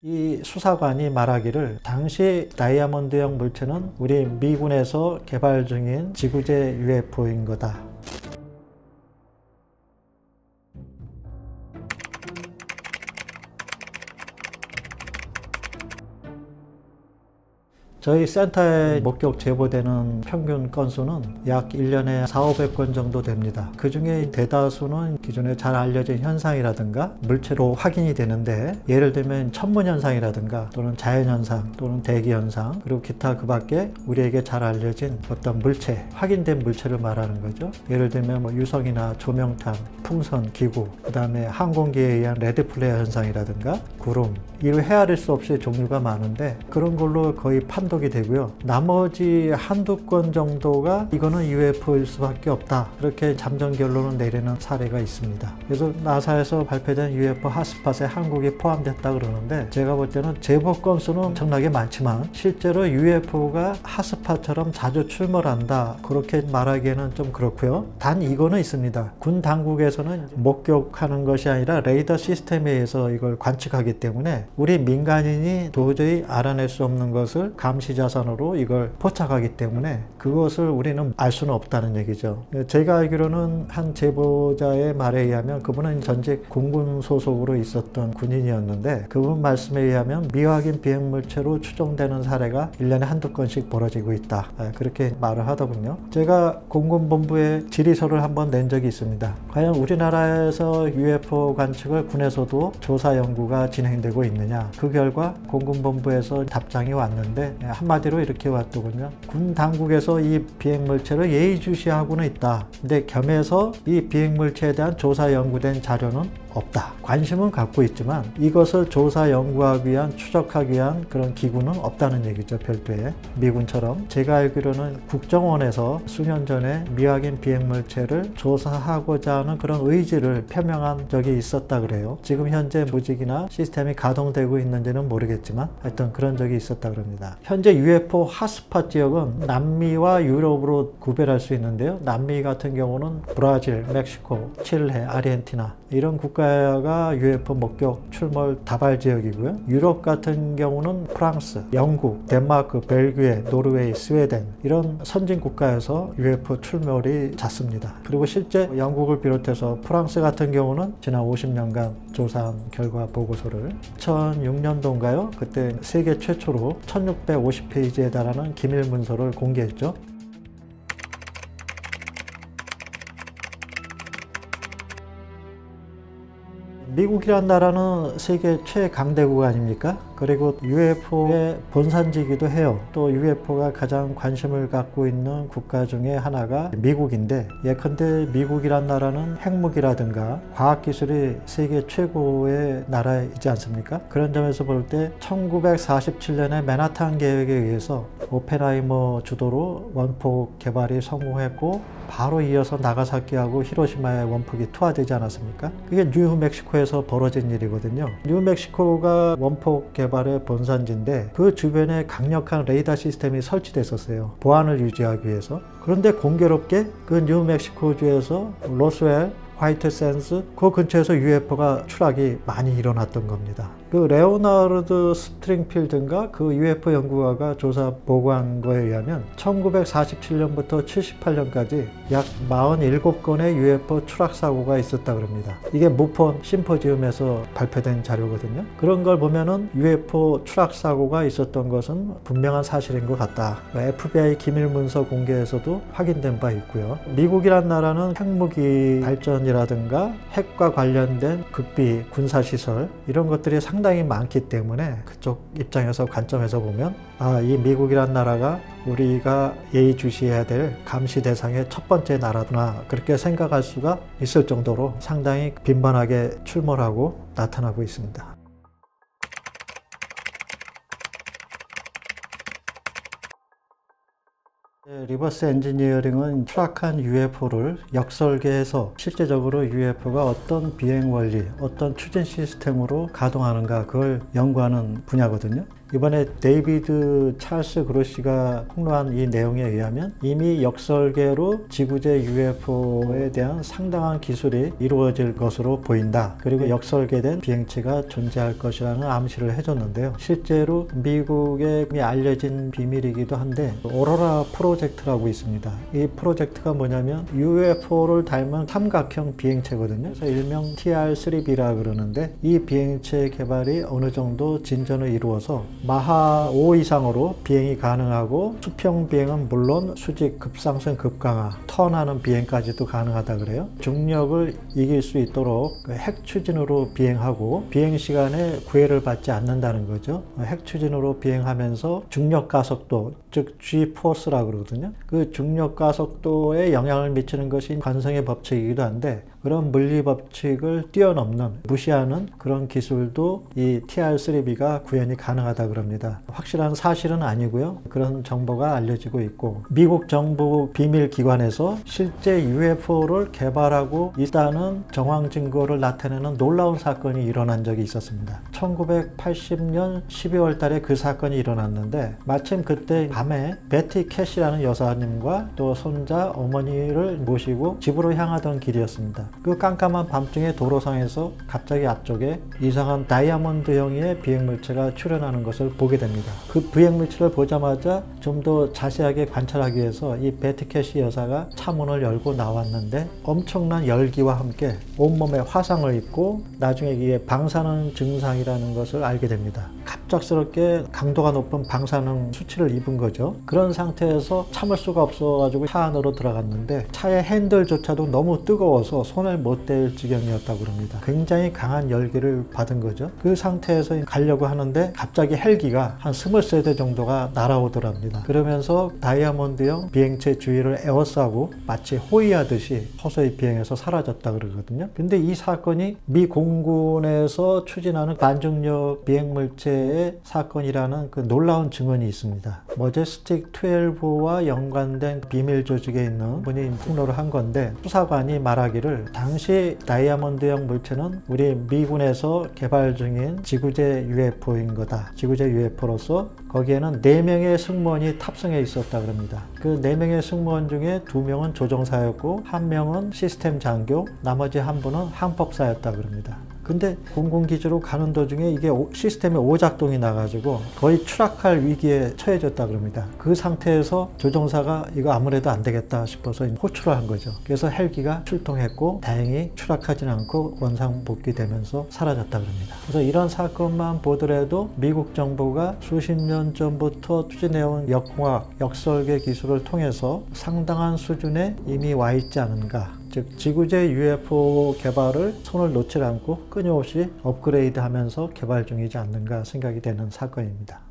이 수사관이 말하기를 당시 다이아몬드형 물체는 우리 미군에서 개발 중인 지구제 UFO인 거다. 저희 센터에 목격 제보되는 평균 건수는 약 1년에 400~500건 정도 됩니다. 그 중에 대다수는 기존에 잘 알려진 현상이라든가 물체로 확인이 되는데, 예를 들면 천문현상이라든가 또는 자연현상 또는 대기현상, 그리고 기타 그 밖에 우리에게 잘 알려진 어떤 물체, 확인된 물체를 말하는 거죠. 예를 들면 뭐 유성이나 조명탄, 풍선, 기구, 그 다음에 항공기에 의한 레드 플레어 현상이라든가 구름, 이를 헤아릴 수 없이 종류가 많은데 그런 걸로 거의 판독이 되고요. 나머지 한두 건 정도가 이거는 UFO일 수밖에 없다, 그렇게 잠정 결론을 내리는 사례가 있습니다. 그래서 나사에서 발표된 UFO 핫스팟에 한국이 포함됐다 그러는데, 제가 볼 때는 제보 건수는 엄청나게 많지만 실제로 UFO가 핫스팟처럼 자주 출몰한다, 그렇게 말하기에는 좀 그렇고요. 단 이거는 있습니다. 군 당국에서는 목격하는 것이 아니라 레이더 시스템에 의해서 이걸 관측하기 때문에 우리 민간인이 도저히 알아낼 수 없는 것을 감시 자산으로 이걸 포착하기 때문에 그것을 우리는 알 수는 없다는 얘기죠. 제가 알기로는 한 제보자의 말에 의하면, 그분은 전직 공군 소속으로 있었던 군인이었는데, 그분 말씀에 의하면 미확인 비행물체로 추정되는 사례가 1년에 한두 건씩 벌어지고 있다, 그렇게 말을 하더군요. 제가 공군본부에 질의서를 한번 낸 적이 있습니다. 과연 우리나라에서 UFO 관측을 군에서도 조사 연구가 진행되고 있느냐. 그 결과 공군본부에서 답장이 왔는데 한마디로 이렇게 왔더군요. 군 당국에서 이 비행물체를 예의주시하고는 있다. 근데 겸해서 이 비행물체에 대한 조사 연구된 자료는 없다. 관심은 갖고 있지만 이것을 조사 연구하기 위한, 추적하기 위한 그런 기구는 없다는 얘기죠, 별도의. 미군처럼 제가 알기로는 국정원에서 수년 전에 미확인 비행물체를 조사하고자 하는 그런 의지를 표명한 적이 있었다 그래요. 지금 현재 무직이나 시스템이 가동되고 있는지는 모르겠지만 하여튼 그런 적이 있었다 그럽니다. 현재 UFO 핫스팟 지역은 남미와 유럽으로 구별할 수 있는데요. 남미 같은 경우는 브라질, 멕시코, 칠레, 아르헨티나 이런 국가가 UFO 목격 출몰 다발 지역이고요. 유럽 같은 경우는 프랑스, 영국, 덴마크, 벨기에, 노르웨이, 스웨덴 이런 선진 국가에서 UFO 출몰이 잦습니다. 그리고 실제 영국을 비롯해서 프랑스 같은 경우는 지난 50년간 조사한 결과 보고서를 2006년도인가요? 그때 세계 최초로 1650페이지에 달하는 기밀 문서를 공개했죠. 미국이란 나라는 세계 최강대국 아닙니까? 그리고 UFO의 본산지이기도 해요. 또 UFO가 가장 관심을 갖고 있는 국가 중에 하나가 미국인데, 예컨대 미국이란 나라는 핵무기라든가 과학기술이 세계 최고의 나라이지 않습니까? 그런 점에서 볼 때 1947년에 맨하탄 계획에 의해서 오펜하이머 주도로 원폭 개발이 성공했고, 바로 이어서 나가사키하고 히로시마에 원폭이 투하되지 않았습니까? 그게 뉴멕시코에서 벌어진 일이거든요. 뉴멕시코가 원폭 개발의 본산지인데 그 주변에 강력한 레이더 시스템이 설치됐었어요. 보안을 유지하기 위해서. 그런데 공교롭게 그 뉴멕시코주에서 로스웰, 화이트 샌즈 그 근처에서 UFO가 추락이 많이 일어났던 겁니다. 그 레오나르드 스트링필드인가 그 UFO 연구가가 조사 보고한 거에 의하면 1947년부터 78년까지 약 47건의 UFO 추락 사고가 있었다 그럽니다. 이게 무폰 심포지움에서 발표된 자료거든요. 그런 걸 보면은 UFO 추락 사고가 있었던 것은 분명한 사실인 것 같다. FBI 기밀 문서 공개에서도 확인된 바 있고요. 미국이란 나라는 핵무기 발전이라든가 핵과 관련된 극비 군사시설 이런 것들이 상당히 많기 때문에 그쪽 입장에서 관점에서 보면 이 미국이란 나라가 우리가 예의주시해야 될 감시 대상의 첫 번째 나라구나, 그렇게 생각할 수가 있을 정도로 상당히 빈번하게 출몰하고 나타나고 있습니다. 리버스 엔지니어링은 추락한 UFO를 역설계해서 실제적으로 UFO가 어떤 비행 원리, 어떤 추진 시스템으로 가동하는가 그걸 연구하는 분야거든요. 이번에 데이비드 찰스 그로시가 폭로한 이 내용에 의하면 이미 역설계로 지구제 UFO에 대한 상당한 기술이 이루어질 것으로 보인다. 그리고 역설계된 비행체가 존재할 것이라는 암시를 해줬는데요. 실제로 미국에 알려진 비밀이기도 한데 오로라 프로젝트라고 있습니다. 이 프로젝트가 뭐냐면 UFO를 닮은 삼각형 비행체거든요. 그래서 일명 TR-3B라 그러는데 이 비행체 개발이 어느 정도 진전을 이루어서 마하 5 이상으로 비행이 가능하고 수평 비행은 물론 수직 급상승 급강하 턴하는 비행까지도 가능하다 그래요. 중력을 이길 수 있도록 핵 추진으로 비행하고 비행 시간에 구애를 받지 않는다는 거죠. 핵 추진으로 비행하면서 중력 가속도 즉 G-포스라 그러거든요. 그 중력 가속도에 영향을 미치는 것이 관성의 법칙이기도 한데 그런 물리 법칙을 뛰어넘는 무시하는 그런 기술도 이 TR-3B가 구현이 가능하다 그럽니다. 확실한 사실은 아니고요. 그런 정보가 알려지고 있고 미국 정부 비밀기관에서 실제 UFO를 개발하고 있다는 정황 증거를 나타내는 놀라운 사건이 일어난 적이 있었습니다. 1980년 12월 달에 그 사건이 일어났는데 마침 그때 밤에 베티 캐시라는 여사님과 또 손자, 어머니를 모시고 집으로 향하던 길이었습니다. 그 깜깜한 밤중에 도로상에서 갑자기 앞쪽에 이상한 다이아몬드형의 비행물체가 출현하는 것을 보게 됩니다. 그 비행물체를 보자마자 좀 더 자세하게 관찰하기 위해서 이 베티 캐시 여사가 차문을 열고 나왔는데 엄청난 열기와 함께 온몸에 화상을 입고 나중에 이게 방사능 증상이라는 것을 알게 됩니다. 갑작스럽게 강도가 높은 방사능 수치를 입은 거죠. 그런 상태에서 참을 수가 없어가지고 차 안으로 들어갔는데 차의 핸들조차도 너무 뜨거워서 손을 못 댈 지경이었다고 합니다. 굉장히 강한 열기를 받은 거죠. 그 상태에서 가려고 하는데 갑자기 헬기가 한 23대 정도가 날아오더랍니다. 그러면서 다이아몬드형 비행체 주위를 에워싸고 마치 호위하듯이 서서히 비행해서 사라졌다 그러거든요. 근데 이 사건이 미 공군에서 추진하는 반중력 비행물체의 사건이라는 그 놀라운 증언이 있습니다. 머제스틱 12와 연관된 비밀 조직에 있는 분이 폭로를 한 건데 수사관이 말하기를 당시 다이아몬드형 물체는 우리 미군에서 개발 중인 지구제 UFO인 거다. 지구제 UFO로서 거기에는 4명의 승무원이 탑승해 있었다 그럽니다. 그 4명의 승무원 중에 2명은 조종사였고 1명은 시스템 장교, 나머지 1분은 항법사였다 그럽니다. 근데 공군기지로 가는 도중에 이게 시스템에 오작동이 나가지고 거의 추락할 위기에 처해졌다 그럽니다. 그 상태에서 조종사가 이거 아무래도 안 되겠다 싶어서 호출을 한 거죠. 그래서 헬기가 출동했고 다행히 추락하진 않고 원상 복귀되면서 사라졌다 그럽니다. 그래서 이런 사건만 보더라도 미국 정부가 수십 년 전부터 추진해온 역공학, 역설계 기술을 통해서 상당한 수준에 이미 와 있지 않은가. 즉 지구제 UFO 개발을 손을 놓지 않고 끊임없이 업그레이드하면서 개발 중이지 않는가 생각이 되는 사건입니다.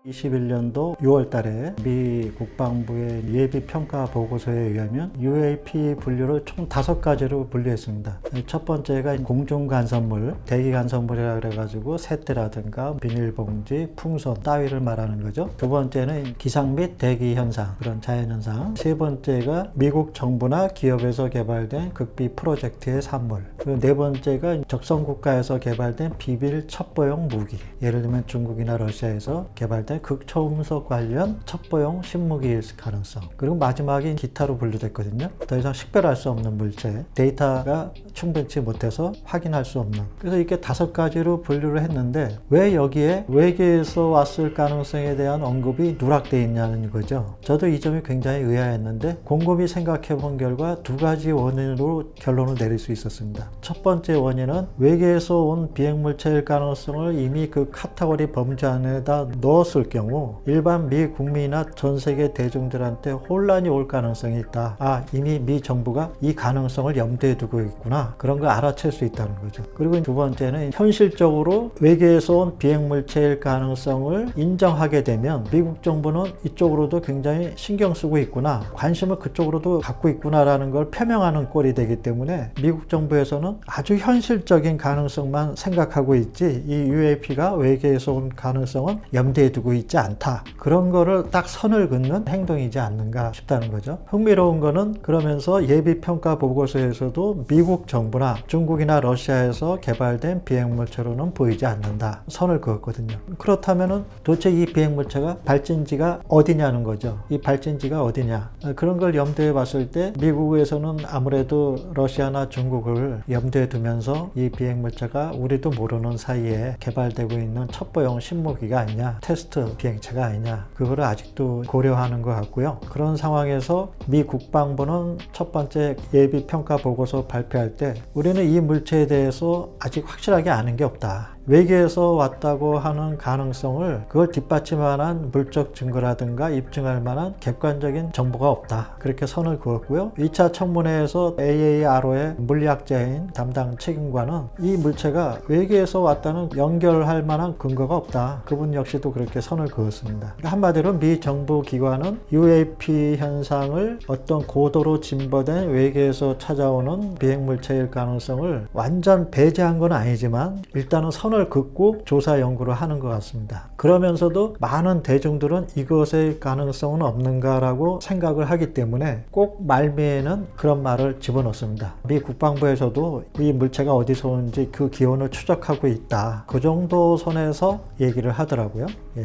2021년도 6월 달에 미 국방부의 예비평가 보고서에 의하면 UAP 분류를 총 5가지로 분류했습니다. 첫 번째가 공중간선물, 대기간선물이라 그래가지고 새떼라든가 비닐봉지, 풍선 따위를 말하는 거죠. 두 번째는 기상 및 대기 현상, 그런 자연현상. 세 번째가 미국 정부나 기업에서 개발된 극비 프로젝트의 산물. 그리고 네 번째가 적성국가에서 개발된 비밀 첩보용 무기. 예를 들면 중국이나 러시아에서 개발된 극초음속 관련 첩보용 신무기일 가능성. 그리고 마지막이 기타로 분류됐거든요. 더 이상 식별할 수 없는 물체, 데이터가 충분치 못해서 확인할 수 없는. 그래서 이렇게 5가지로 분류를 했는데 왜 여기에 외계에서 왔을 가능성에 대한 언급이 누락되어 있냐는 거죠. 저도 이 점이 굉장히 의아했는데 곰곰이 생각해 본 결과 2가지 원인으로 결론을 내릴 수 있었습니다. 첫 번째 원인은 외계에서 온 비행물체일 가능성을 이미 그 카테고리 범주 안에다 넣었을 경우 일반 미 국민이나 전 세계 대중들한테 혼란이 올 가능성이 있다. 아, 이미 미 정부가 이 가능성을 염두에 두고 있구나. 그런 걸 알아챌 수 있다는 거죠. 그리고 두 번째는 현실적으로 외계에서 온 비행물체일 가능성을 인정하게 되면 미국 정부는 이쪽으로도 굉장히 신경 쓰고 있구나. 관심을 그쪽으로도 갖고 있구나라는 걸 표명하는 꼴이 되기 때문에 미국 정부에서는 아주 현실적인 가능성만 생각하고 있지 이 UAP가 외계에서 온 가능성은 염두에 두고 있지 않다. 그런 거를 딱 선을 긋는 행동이지 않는가 싶다는 거죠. 흥미로운 거는 그러면서 예비평가 보고서에서도 미국 정부나 중국이나 러시아에서 개발된 비행물체로는 보이지 않는다. 선을 그었거든요. 그렇다면은 도대체 이 비행물체가 발진지가 어디냐는 거죠. 이 발진지가 어디냐. 그런 걸 염두에 봤을 때 미국에서는 아무래도 러시아나 중국을 염두에 두면서 이 비행물체가 우리도 모르는 사이에 개발되고 있는 첩보용 신무기가 아니냐, 테스트 비행체가 아니냐, 그거를 아직도 고려하는 것 같고요. 그런 상황에서 미 국방부는 첫 번째 예비평가 보고서 발표할 때 우리는 이 물체에 대해서 아직 확실하게 아는 게 없다. 외계에서 왔다고 하는 가능성을 그걸 뒷받침하는 물적 증거라든가 입증할 만한 객관적인 정보가 없다. 그렇게 선을 그었고요. 2차 청문회에서 AARO의 물리학자인 담당 책임관은 이 물체가 외계에서 왔다는 연결할 만한 근거가 없다. 그분 역시도 그렇게 선을 그었습니다. 한마디로 미 정부 기관은 UAP 현상을 어떤 고도로 진보된 외계에서 찾아오는 비행물체일 가능성을 완전 배제한 건 아니지만 일단은 선을 긋고 조사 연구를 하는 것 같습니다. 그러면서도 많은 대중들은 이것의 가능성은 없는가라고 생각을 하기 때문에 꼭 말미에는 그런 말을 집어넣습니다. 미 국방부에서도 이 물체가 어디서 오는지 그 기원을 추적하고 있다. 그 정도 선에서 얘기를 하더라고요. 예.